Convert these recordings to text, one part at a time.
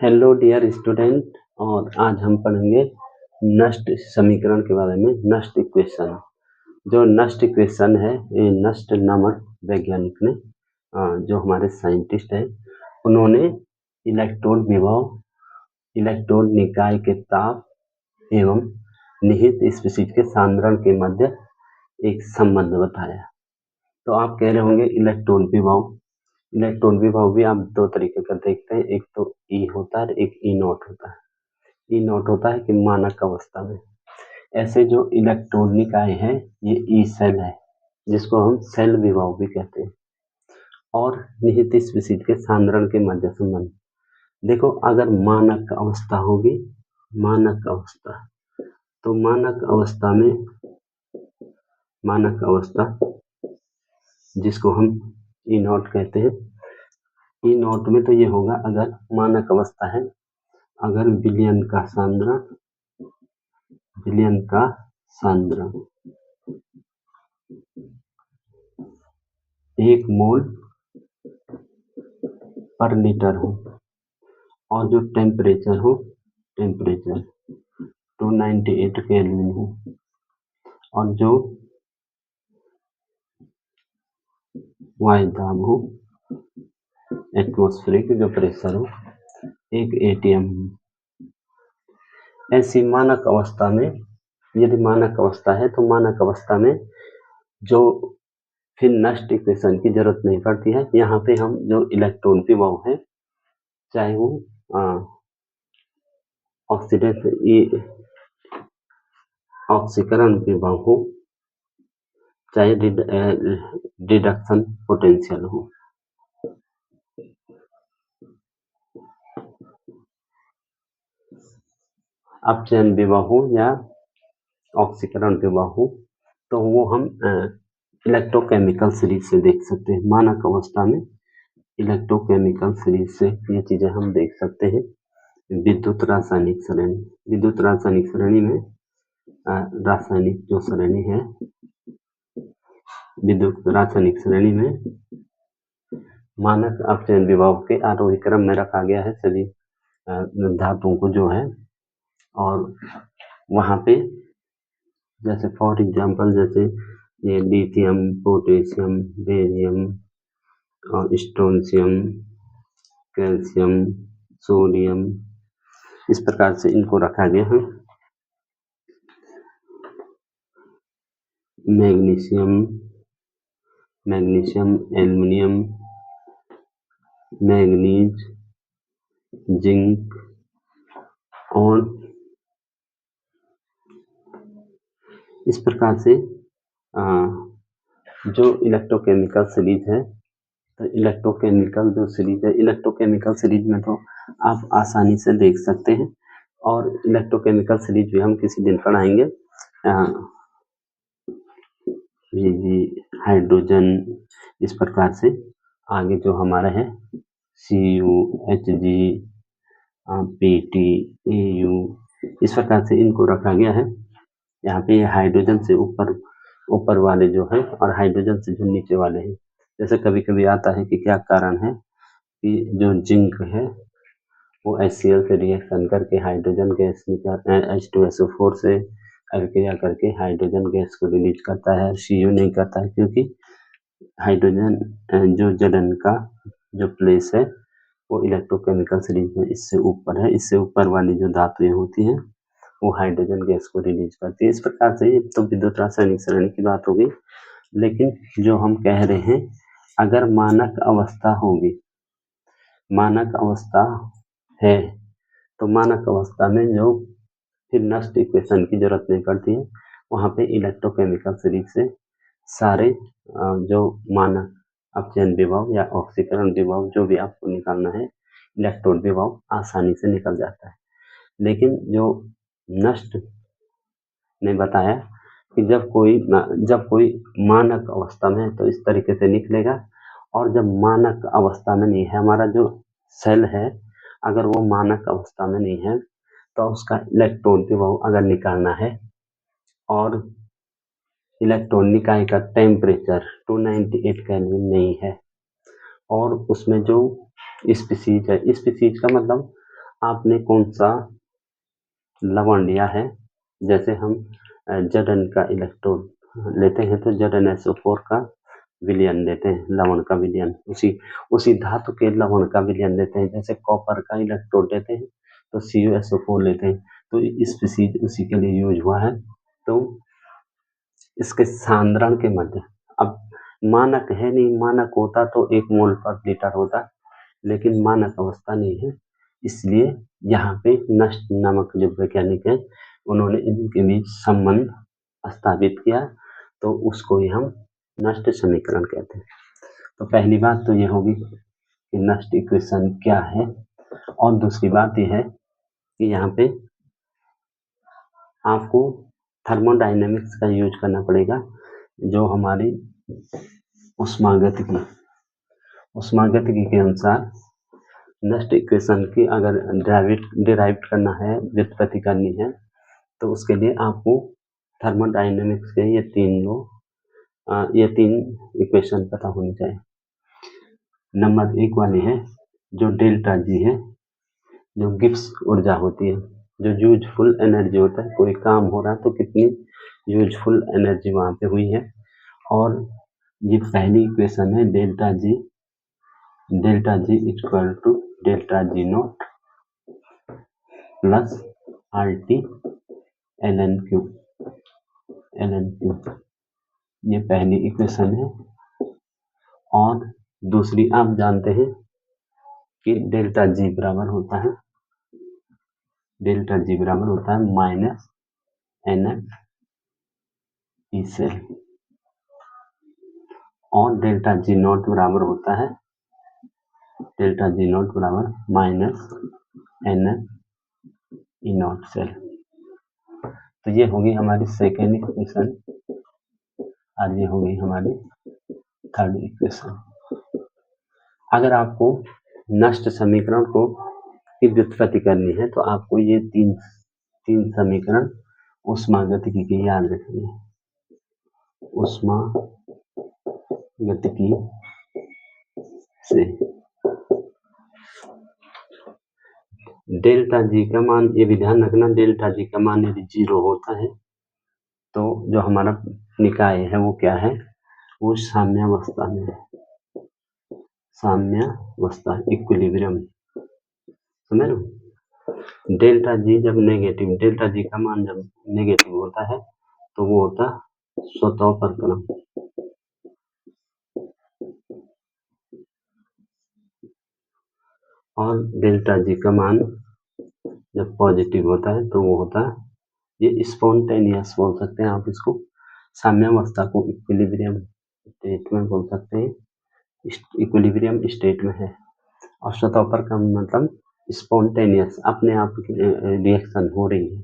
Hello dear student. और आज हम पढ़ेंगे नष्ट समीकरण के बारे में। नष्ट इक्वेशन, जो नष्ट इक्वेशन है, ये नष्ट नामक वैज्ञानिक ने जो हमारे साइंटिस्ट हैं, उन्होंने इलेक्ट्रॉन विभव, इलेक्ट्रॉन निकाय के ताप एवं निहित स्पीशीज के सांद्रण के मध्य एक संबंध बताया। तो आप कह रहे होंगे इलेक्ट्रॉन विभव भी आप दो तरीके का देखते हैं, एक तो ई होता है, एक ई नॉट होता है। ई नॉट होता है कि मानक अवस्था में। ऐसे जो इलेक्ट्रॉन निकाय है, ये ई सेल है, जिसको हम सेल विभव भी कहते हैं। और निहित स्पीशीज के सांद्रण के मध्य संबंध। देखो, अगर मानक अवस्था होगी, मानक अवस्था, तो मानक अवस्था जिसको हम ई नॉट कहते हैं, ई नॉट में तो ये होगा, अगर मानक अवस्था है, अगर विलयन का सांद्रण 1 मोल पर लीटर हो, और जो टेम्परेचर 298 केल्विन हो, और जो वायु दाब हो, एटमॉस्फेरिक जो प्रेशर हो 1 atm। ऐसी मानक अवस्था में, यदि मानक अवस्था है, तो मानक अवस्था में जो फिर नष्ट इक्वेशन की जरूरत नहीं पड़ती है। यहाँ पे हम जो इलेक्ट्रॉन विभव है, चाहे वो ऑक्सीकरण विभव हो, चाहे रिडक्शन पोटेंशियल हो, अपचयन विभव हो या ऑक्सीकरण विभव हो, तो वो हम इलेक्ट्रोकेमिकल सीरीज से देख सकते हैं। मानक अवस्था में इलेक्ट्रोकेमिकल सीरीज से ये चीजें हम देख सकते हैं। विद्युत रासायनिक श्रेणी में रासायनिक जो श्रेणी है, विद्युत रासायनिक श्रेणी में मानक अपचयन विभव के आरोही क्रम में रखा गया है सभी धातुओं को जो है। और वहां पे जैसे फॉर एग्जांपल, जैसे ये lithium, potassium, barium, strontium, calcium, sodium, इस प्रकार से इनको रखा गया है। मैग्नीशियम, एल्युमिनियम, मैग्नीज, जिंक, और इस प्रकार से जो इलेक्ट्रोकेमिकल सीरीज है, तो इलेक्ट्रोकेमिकल सीरीज में तो आप आसानी से देख सकते हैं। और इलेक्ट्रोकेमिकल सीरीज भी हम किसी दिन पढ़ाएंगे। हाइड्रोजन, इस प्रकार से आगे जो हमारा है Cu, Hg, Pt, Au, इस प्रकार से इनको रखा गया है। यहाँ पे हाइड्रोजन से ऊपर वाले जो है, और हाइड्रोजन से जो नीचे वाले हैं। जैसे कभी कभी आता है कि क्या कारण है कि जो जिंक है वो HCl से रिएक्शन करके हाइड्रोजन गैस H2SO4 से अभिक्रिया करके हाइड्रोजन गैस को रिलीज करता है, Cu नहीं करता है, क्योंकि हाइड्रोजन जो जलन का जो प्लेस है वो इलेक्ट्रोकेमिकल सीरीज में इससे ऊपर है। इससे ऊपर वाली जो धातुएं होती हैं वो हाइड्रोजन गैस को रिलीज करती है। इस प्रकार से तो विद्युत रासायनिक श्रेणी की बात होगी। लेकिन जो हम कह रहे हैं, अगर मानक अवस्था होगी, मानक अवस्था है, तो मानक अवस्था में जो फिर नष्ट इक्वेशन की जरूरत नहीं पड़ती है। वहां पे इलेक्ट्रोकेमिकल सीरीज से सारे जो मानक अपचयन विभव या ऑक्सीकरण विभव जो भी आपको निकालना है, इलेक्ट्रॉन विभव आसानी से निकल जाता है। लेकिन जो नष्ट ने बताया कि जब कोई मानक अवस्था में है तो इस तरीके से निकलेगा, और जब मानक अवस्था में नहीं है, हमारा जो सेल है अगर वो मानक अवस्था में नहीं है, तो उसका इलेक्ट्रॉन विभव अगर निकालना है, और इलेक्ट्रॉन निकाय का टेम्परेचर 298 केल्विन नहीं है, और उसमें जो स्पीशीज है, स्पीशीज का मतलब आपने कौन सा लवण लिया है, जैसे हम Zn का इलेक्ट्रोड लेते हैं तो ZnSO4 का विलयन लेते हैं, लवण का विलयन, उसी धातु के लवण का विलयन लेते हैं। जैसे कॉपर का इलेक्ट्रोड लेते हैं तो CuSO4 लेते हैं, तो स्पीशीज उसी के लिए यूज हुआ है। तो इसके सांद्रण के मध्य, अब मानक है नहीं, मानक होता तो 1 मोल पर लीटर होता, लेकिन मानक अवस्था नहीं है, इसलिए यहाँ पे नष्ट नामक जो वैज्ञानिक है उन्होंने इनके बीच संबंध स्थापित किया, तो उसको ही हम नष्ट समीकरण कहते हैं। तो पहली बात तो ये होगी कि नष्ट इक्वेशन क्या है, और दूसरी बात यह है कि यहाँ पे आपको थर्मोडायनेमिक्स का यूज करना पड़ेगा, जो हमारी उष्मागतिकी के अनुसार नष्ट इक्वेशन की अगर डिराइव करना है, व्युत्पत्ति करनी है, तो उसके लिए आपको थर्मोडायनेमिक्स के ये तीन इक्वेशन पता होनी चाहिए। नंबर 1 वाली है जो डेल्टा जी है, जो गिब्स ऊर्जा होती है, जो यूजफुल एनर्जी होता है, कोई काम हो रहा है तो कितनी यूजफुल एनर्जी वहाँ पे हुई है। और ये पहली इक्वेशन है delta G equal to delta G not plus RT ln Q, ये पहली इक्वेशन है। और दूसरी आप जानते हैं कि डेल्टा जी बराबर होता है माइनस NF ई सेल, और डेल्टा जी नॉट बराबर होता है minus NF E not cell. तो ये होगी हमारी सेकेंड इक्वेशन, और ये होगी हमारी थर्ड इक्वेशन। अगर आपको नष्ट समीकरण की व्युत्पत्ति करनी है तो आपको ये तीन समीकरण उष्मागतिकी की याद रखनी है। उष्मागतिकी से डेल्टा जी का मान, ये भी ध्यान रखना, डेल्टा जी का मान यदि 0 होता है तो जो हमारा निकाय है वो क्या है, वो साम्यावस्था में है, इक्विलिब्रियम, समझ लो। डेल्टा जी का मान जब नेगेटिव होता है तो वो होता स्वतः परक्रम, और डेल्टा जी का मान जब पॉजिटिव होता है तो वो होता, ये स्पॉन्टेनियस बोल सकते हैं आप इसको, साम्यावस्था को इक्विलिब्रियम स्टेट में बोल सकते हैं, इक्विलिब्रियम स्टेट में है। और स्वतः परक्रम मतलब स्पॉन्टेनियस, अपने आप रिएक्शन हो रही है।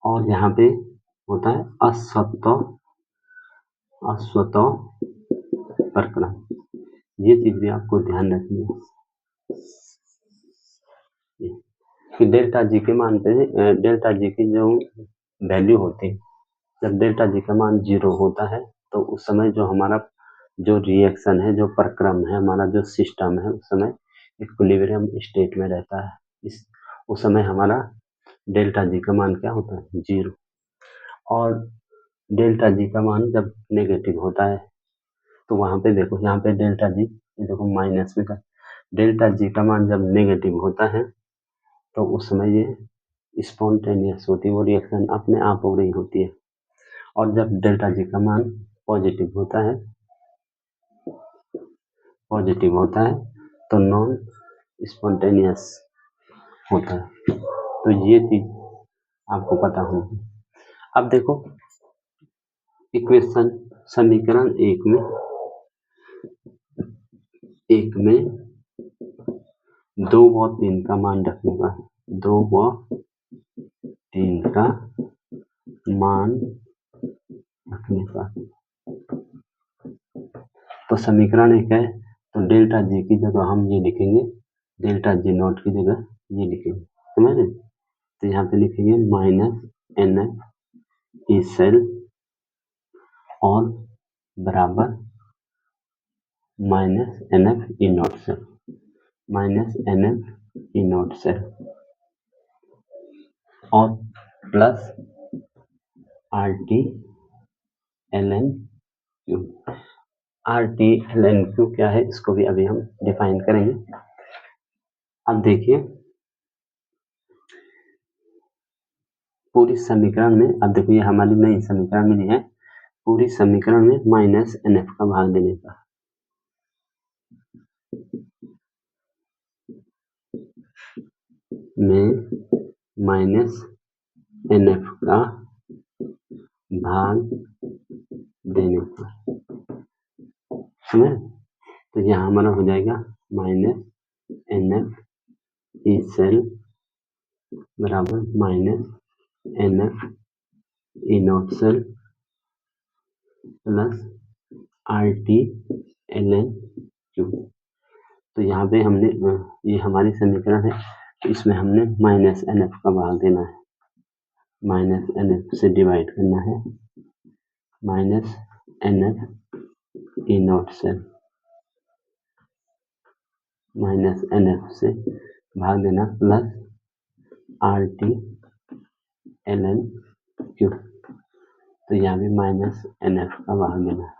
और यहाँ पे होता है अस्वतः परक्रम, ये चीज भी आपको ध्यान रखनी है कि डेल्टा जी के मान पे डेल्टा जी की जो वैल्यू होती है, जब डेल्टा जी का मान 0 होता है तो उस समय जो हमारा जो रिएक्शन है, जो प्रक्रम है, हमारा जो सिस्टम है, उस समय इक्विलिब्रियम स्टेट में रहता है। उस समय हमारा डेल्टा जी का मान क्या होता है, 0। और डेल्टा जी का मान जब नेगेटिव होता है तो वहां पे देखो, यहाँ पे डेल्टा जी देखो माइनस में था, डेल्टा जी का मान जब नेगेटिव होता है तो उस समय ये स्पॉन्टेनियस होती है, वो रिएक्शन अपने आप हो रही होती है। और जब डेल्टा जी का मान पॉजिटिव होता है तो नॉन स्पॉन्टेनियस होता है। तो ये चीज आपको पता होगी। अब देखो इक्वेशन समीकरण एक में 2 व 3 का मान रखने का, 2 व 3 का मान रखने का। तो समीकरण एक है, तो डेल्टा जी की जगह हम ये लिखेंगे, डेल्टा जी नॉट की जगह ये लिखेंगे, समझ रहे? तो यहाँ पे लिखेंगे माइनस NF ई सेल और बराबर minus NF E not cell, minus NF E not cell और plus R T L N Q. R T L N Q क्या है, इसको भी अभी हम डिफाइन करेंगे। अब देखिए पूरी समीकरण में, अब देखिए हमारी नई समीकरण मिली है, पूरी समीकरण में माइनस एन एफ का भाग देने का, में माइनस एन एफ का भाग देने का, समझ। तो यहाँ हमारा हो जाएगा minus N F E cell बराबर minus N F E not cell plus R T L N Q. तो यहाँ पे हमने ये हमारी समीकरण है, तो इसमें हमने माइनस एन एफ का भाग देना है, माइनस एन एफ से डिवाइड करना है, minus N F E not cell minus N F से भाग देना plus R T L N Q. तो यहाँ भी माइनस एन एफ का भाग देना।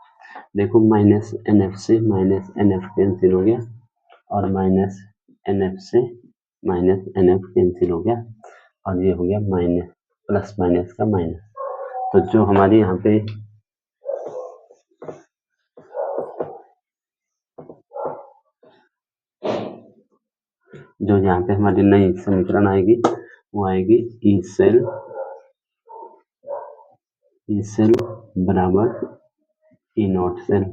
देखो माइनस एन एफ से माइनस एन एफ कैंसिल हो गया और माइनस एन एफ से माइनस एन एफ कैंसिल हो गया और ये हो गया माइनस प्लस माइनस का माइनस। तो जो हमारी यहाँ पे हमारी नई समीकरण आएगी वो आएगी ई सेल बराबर ई नॉट सेल।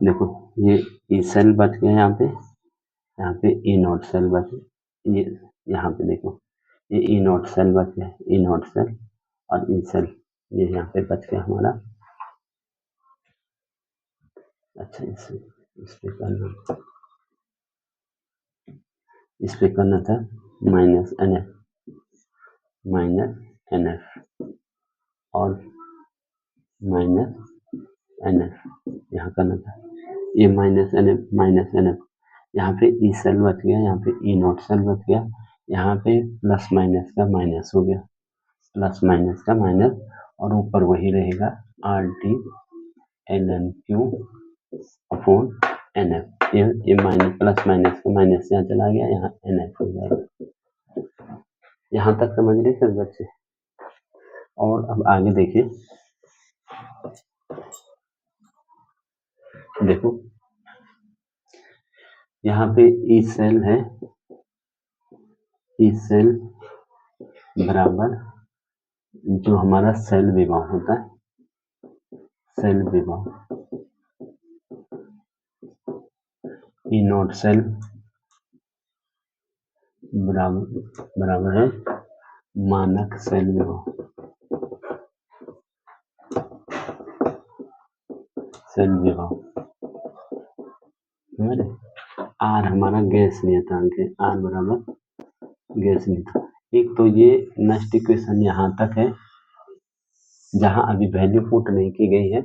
देखो ये ई सेल बच गया यहाँ पे ई नॉट सेल बच, ये यहाँ पे देखो ये ई नॉट सेल बच गया, ई नॉट सेल और ई सेल ये यहाँ पे बच गया हमारा। अच्छा इस पे करना था माइनस एन एफ और माइनस एन एफ यहाँ करना था, ये माइनस एन एफ यहाँ पे ई सेल बच गया, यहाँ पे ई नॉट सेल बच गया, यहाँ पे प्लस माइनस का माइनस हो गया, प्लस माइनस का माइनस और ऊपर वही रहेगा R T L N Q upon N F. ये माइनस प्लस माइनस का माइनस यहाँ चला गया, यहाँ एन एफ हो जाएगा। यहाँ तक समझ रहे सर बच्चे। और अब आगे देखिए, देखो यहाँ पे ई सेल है, ई सेल बराबर जो हमारा सेल विभाग होता है, सेल विभाग ई नॉट सेल बराबर है मानक सेल विभाग, सेल विभाग। आर हमारा गैस नियतांक है, आर बराबर गैस नियतांक। एक तो ये नेक्स्ट इक्वेशन यहाँ तक है जहां अभी वैल्यू पुट नहीं की गई है,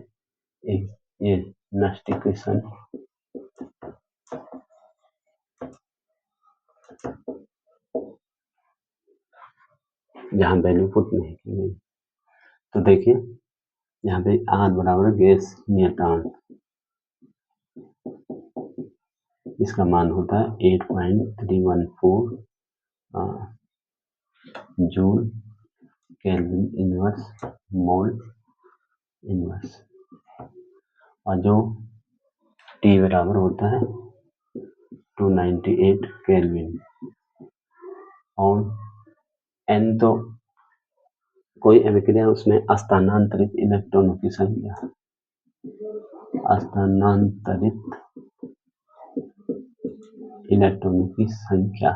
ये नेक्स्ट इक्वेशन जहां वैल्यू पुट नहीं की गई। तो देखिए यहाँ पे आर बराबर गैस नियतांक, इसका मान होता है 8.314 joule kelvin inverse mole inverse, और जो टी बराबर होता है 298 केल्विन, और एन तो कोई अभिक्रिया उसमें स्थानांतरित इलेक्ट्रॉनों की संख्या, स्थानांतरित इलेक्ट्रॉनों की संख्या,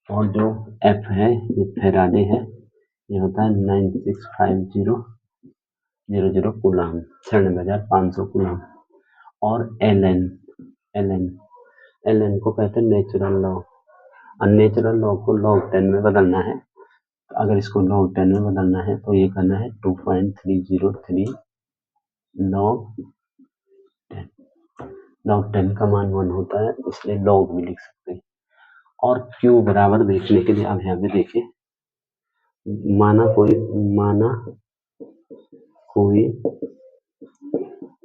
और जो एफ है ये फैराडे है, ये होता है 965000 कूलम, 96,500 कूलम। और एल एन को कहते हैं नेचुरल लॉग, और नेचुरल लॉग को लॉग 10 में बदलना है। तो अगर इसको लॉग 10 में बदलना है तो ये करना है 2.303 लॉग 10, log 10 का मान 1 होता है, इसलिए log भी लिख सकते हैं। और Q बराबर देखने के लिए अब यहाँ पे देखिए, माना कोई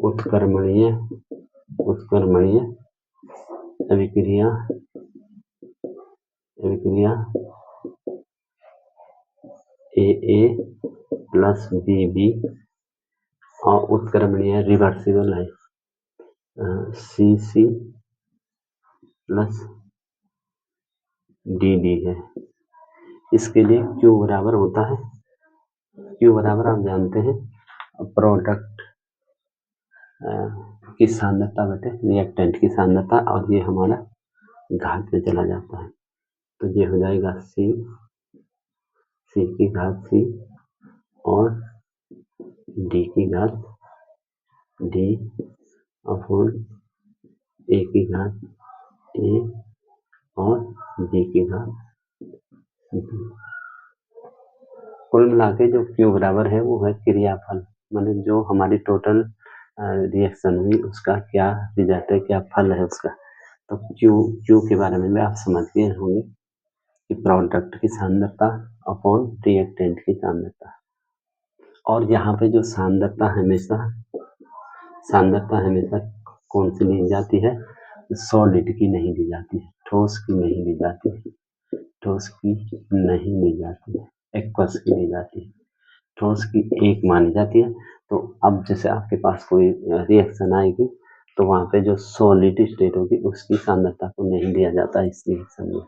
उत्क्रमणीय अभिक्रिया AA प्लस BB और उत्क्रमणीय रिवर्सिबल है CC प्लस DD है। इसके लिए Q बराबर होता है, Q बराबर आप जानते हैं प्रोडक्ट की सांद्रता बटे रिएक्टेंट की सांद्रता, और ये हमारा घात में चला जाता है, तो ये हो जाएगा C की घात C और D की घात D अपॉन A की घात A और B की घात B। कुल मिला के जो Q बराबर है वो है क्रियाफल, माने जो हमारी टोटल रिएक्शन हुई उसका क्या रिजल्ट है, क्या फल है उसका। तो Q के बारे में आप समझ गए होंगे कि प्रोडक्ट की सांद्रता अपॉन रिएक्टेंट की सांद्रता। और यहाँ पे जो सांद्रता हमेशा कौन सी ली जाती है, सॉलिड की नहीं ली जाती है, ठोस की नहीं ली जाती है, एक्वस की ली जाती है, ठोस की एक मानी जाती है। तो अब जैसे आपके पास कोई रिएक्शन आएगी तो वहां पे जो सॉलिड स्टेट होगी उसकी सांद्रता को नहीं लिया जाता इस रिएक्शन में।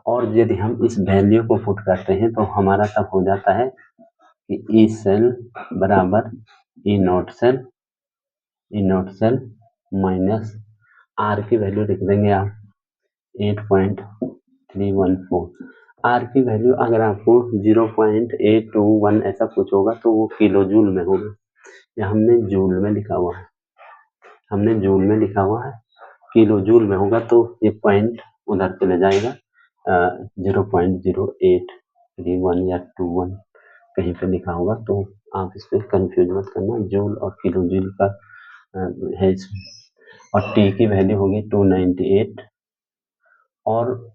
और यदि हम इस वैल्यू को पुट करते हैं तो हमारा तब हो जाता है कि ई सेल बराबर ई नॉट सेल माइनस आर की वैल्यू लिख देंगे आप 8.314। आर की वैल्यू अगर आपको 0.821 ऐसा कुछ होगा तो वो किलो जूल में होगा, या हमने जूल में लिखा हुआ है, किलो जूल में होगा तो ये पॉइंट उधर चले जाएगा 0.0831 या 21 कहीं पे लिखा होगा, तो आप इस पर कंफ्यूज मत करना, जूल और किलो जूल का है इसमें। और टी की वैल्यू होगी 298, और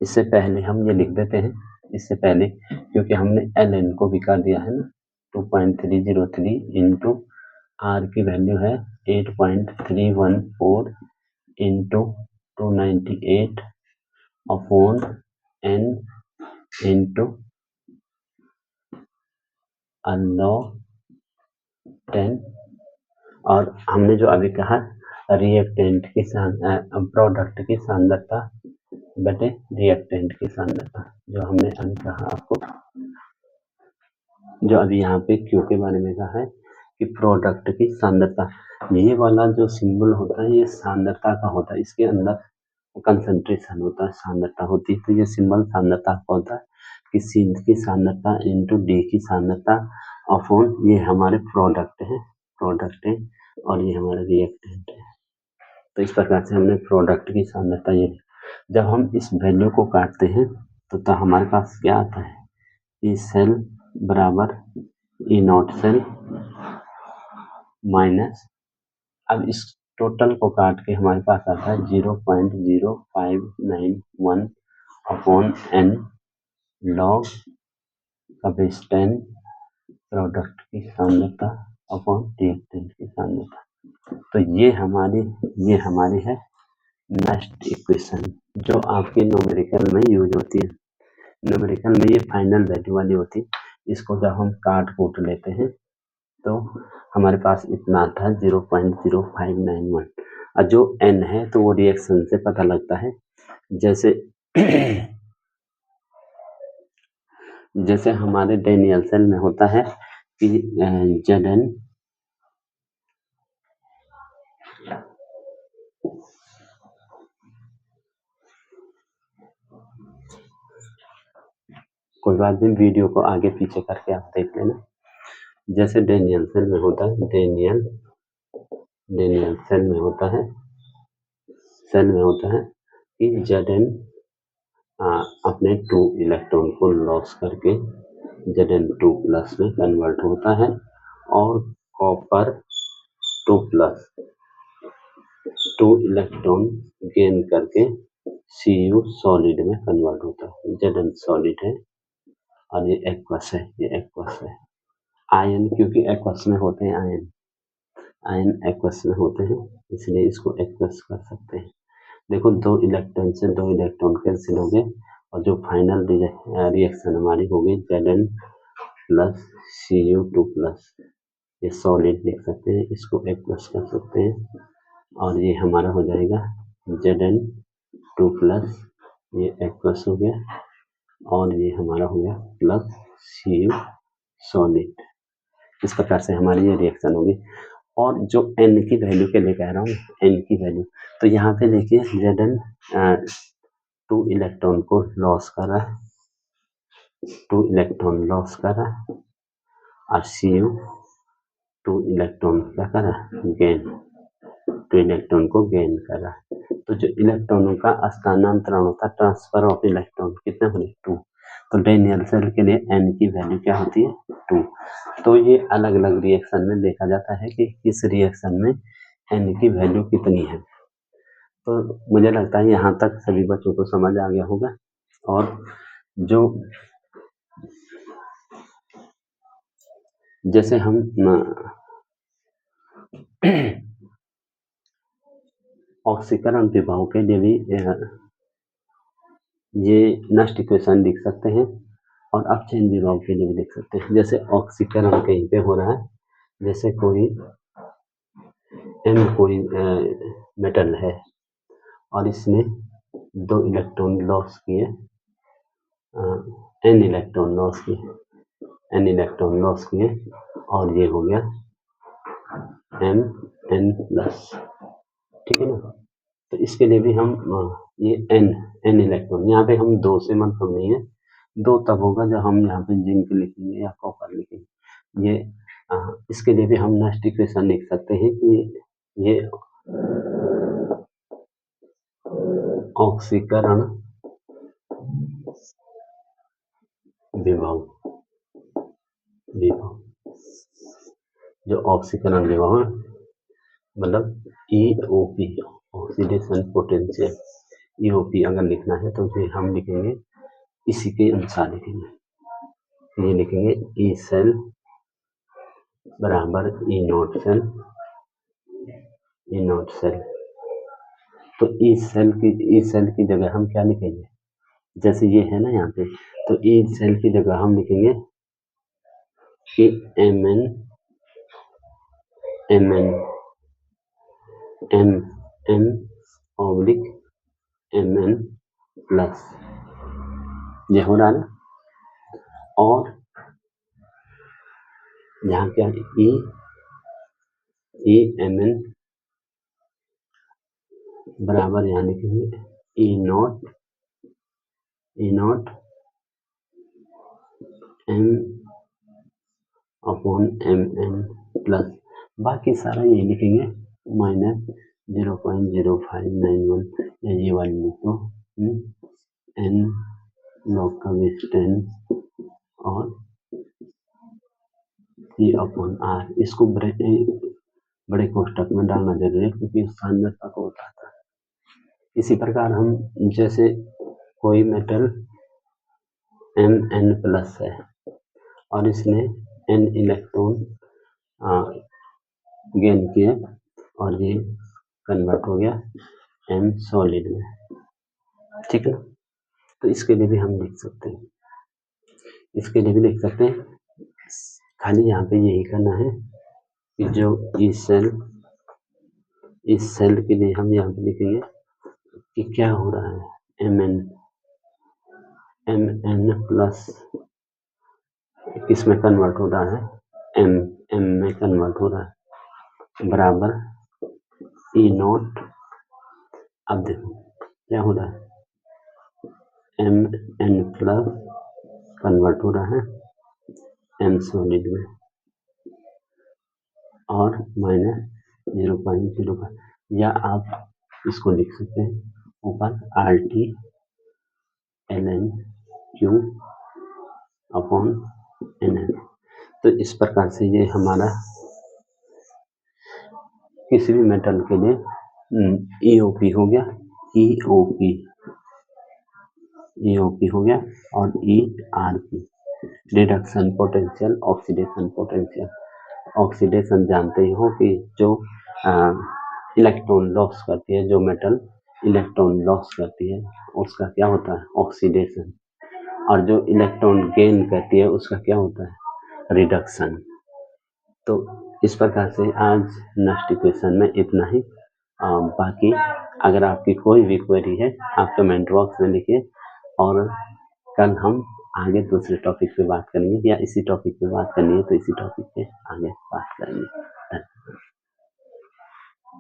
इससे पहले हम ये लिख देते हैं, इससे पहले क्योंकि हमने एल एन को भी कर दिया है ना 2.303 इंटू आर की वैल्यू है 8.314 into 298 upon N into log 10, और हमने जो अभी कहा रिएक्टेंट की प्रोडक्ट की सांद्रता बटे रिएक्टेंट की सांद्रता, जो हमने अभी कहा आपको, जो अभी यहाँ पे क्यू के बारे में कहा है कि प्रोडक्ट की सांद्रता, ये वाला जो सिंबल होता है ये सांद्रता का होता है, इसके अंदर कंसंट्रेशन होता है, सांद्रता होती है, तो ये सिंबल सांद्रता का होता है कि सी की सांद्रता इंटू डी की सांद्रता अपॉन ये हमारे प्रोडक्ट है और ये हमारा रिएक्टेंट है। तो इस प्रकार से हमने प्रोडक्ट की सांद्रता ये, जब हम इस वैल्यू को काटते हैं तो हमारे पास क्या आता है, ई सेल बराबर ई नॉट सेल माइनस, अब इस टोटल को काट के हमारे पास आता है 0.0591 अपॉन एन लॉग का बेस 10 प्रोडक्ट की सांद्रता अपॉन रिएक्टेंट की सांद्रता। तो ये हमारी है नेक्स्ट इक्वेशन, जो आपके न्यूमेरिकल में यूज होती है। न्यूमेरिकल में ये फाइनल वैल्यू वाली होती है, इसको जब हम कूट लेते हैं तो हमारे पास इतना आता है 0.0591, और जो n है तो वो रिएक्शन से पता लगता है, जैसे हमारे डेनियल सेल में होता है कि Zn कोई बात नहीं, वीडियो को आगे पीछे करके आप देख लेना। जैसे डेनियल सेल में होता है, डेनियल सेल में होता है कि Zn अपने 2 इलेक्ट्रॉन को लॉस करके Zn2 प्लस में कन्वर्ट होता है, और कॉपर 2 प्लस 2 इलेक्ट्रॉन गेन करके Cu सॉलिड में कन्वर्ट होता है। Zn सॉलिड है और ये एक्वस है, ये एक्वस है। आयन क्योंकि एक्वस में होते हैं, आयन एक्वस में होते हैं, इसलिए इसको एक्वस कर सकते हैं। देखो 2 इलेक्ट्रॉन से 2 इलेक्ट्रॉन कैंसिल हो गए और जो फाइनल रिएक्शन हमारी होगी Zn प्लस Cu2 प्लस, ये सॉलिड लिख सकते हैं, इसको एक्वस कर सकते हैं और ये हमारा हो जाएगा Zn2 प्लस, ये एक्वस हो गया और ये हमारा हो गया प्लस Cu सॉलिड। इस प्रकार से हमारी ये रिएक्शन होगी। और जो n की वैल्यू के लिए कह रहा हूँ, n की वैल्यू, तो यहाँ पे देखिए Zn 2 इलेक्ट्रॉन को लॉस कर रहा है, 2 इलेक्ट्रॉन लॉस कर रहा है और Cu 2 इलेक्ट्रॉन क्या कर रहा है, गेन, 2 इलेक्ट्रॉन को गेन कर रहा है। तो जो इलेक्ट्रॉनों का स्थानांतरण होता है, ट्रांसफर ऑफ इलेक्ट्रॉन, कितने होंगे 2। तो डैनियल सेल के लिए n की वैल्यू क्या होती है 2। तो ये अलग अलग रिएक्शन में देखा जाता है कि किस रिएक्शन में n की वैल्यू कितनी है। तो मुझे लगता है यहाँ तक सभी बच्चों को समझ आ गया होगा। और जो जैसे हम ऑक्सीकरण विभव के लिए भी ये नष्ट इक्वेशन लिख सकते हैं और अपचयन विभव के लिए भी लिख सकते हैं। जैसे ऑक्सीकरण कहीं पे हो रहा है, जैसे कोई मेटल है और इसने 2 इलेक्ट्रॉन लॉस किए, n इलेक्ट्रॉन लॉस किए और ये हो गया Mn प्लस, ठीक है ना। तो इसके लिए भी हम ये n इलेक्ट्रॉन, यहाँ पे हम 2 से मतलब नहीं है, 2 तब होगा जब हम यहाँ पे जिंक लिखेंगे या कॉपर लिखेंगे। ये इसके लिए भी हम नेक्स्ट इक्वेशन लिख सकते हैं कि ये ऑक्सीकरण विभव, जो ऑक्सीकरण विभव है मतलब EOP, ऑक्सीडेशन पोटेंशियल, EOP अगर लिखना है तो फिर हम लिखेंगे इसी के अनुसार लिखेंगे। ये लिखेंगे E सेल बराबर E नॉट सेल। तो E सेल की जगह हम क्या लिखेंगे, जैसे ये है ना यहाँ पे, तो E सेल की जगह हम लिखेंगे कि Mn Mn प्लस, ये हो रहा है ना। और यहाँ क्या है Mn बराबर यहाँ लिखेंगे E not M upon Mn plus, बाकी सारा ये लिखेंगे माइनस 0.0591, ये वाली लिखो n लॉग का डिस्टेंस और C अपॉन R। इसको बड़े कोष्टक में डालना जरूरी है क्योंकि सांद्रता को बताता है। इसी प्रकार हम जैसे कोई मेटल Mn प्लस है और इसने n इलेक्ट्रॉन गेन किया और ये कन्वर्ट हो गया M सॉलिड में, ठीक है। तो इसके लिए भी हम लिख सकते हैं, खाली यहाँ पे यही करना है कि जो इस सेल के लिए हम यहाँ पे लिखेंगे कि क्या हो रहा है Mn प्लस किसमें कन्वर्ट हो रहा है, M में कन्वर्ट हो रहा है बराबर E नॉट। अब देखो क्या हो रहा है, Mn प्लस कन्वर्ट हो रहा है M सॉलिड में और माइनस 0.05, या आप इसको लिख सकते हैं ऊपर RT ln Q upon NN। तो इस प्रकार से ये हमारा किसी भी मेटल के लिए ईओपी हो गया, ईओपी ईओपी हो गया, और ERP reduction potential, oxidation potential. Oxidation जानते ही हो कि जो इलेक्ट्रॉन लॉस करती है, जो मेटल इलेक्ट्रॉन लॉस करती है उसका क्या होता है, ऑक्सीडेशन। और जो इलेक्ट्रॉन गेन करती है उसका क्या होता है, रिडक्शन। तो इस प्रकार से आज नेक्स्ट क्वेश्चन में इतना ही। बाकी अगर आपकी कोई भी क्वेरी है आप कमेंट बॉक्स में लिखिए, और कल हम आगे दूसरे टॉपिक पे बात करेंगे, या इसी टॉपिक पे बात करनी है तो इसी टॉपिक पे आगे बात करेंगे।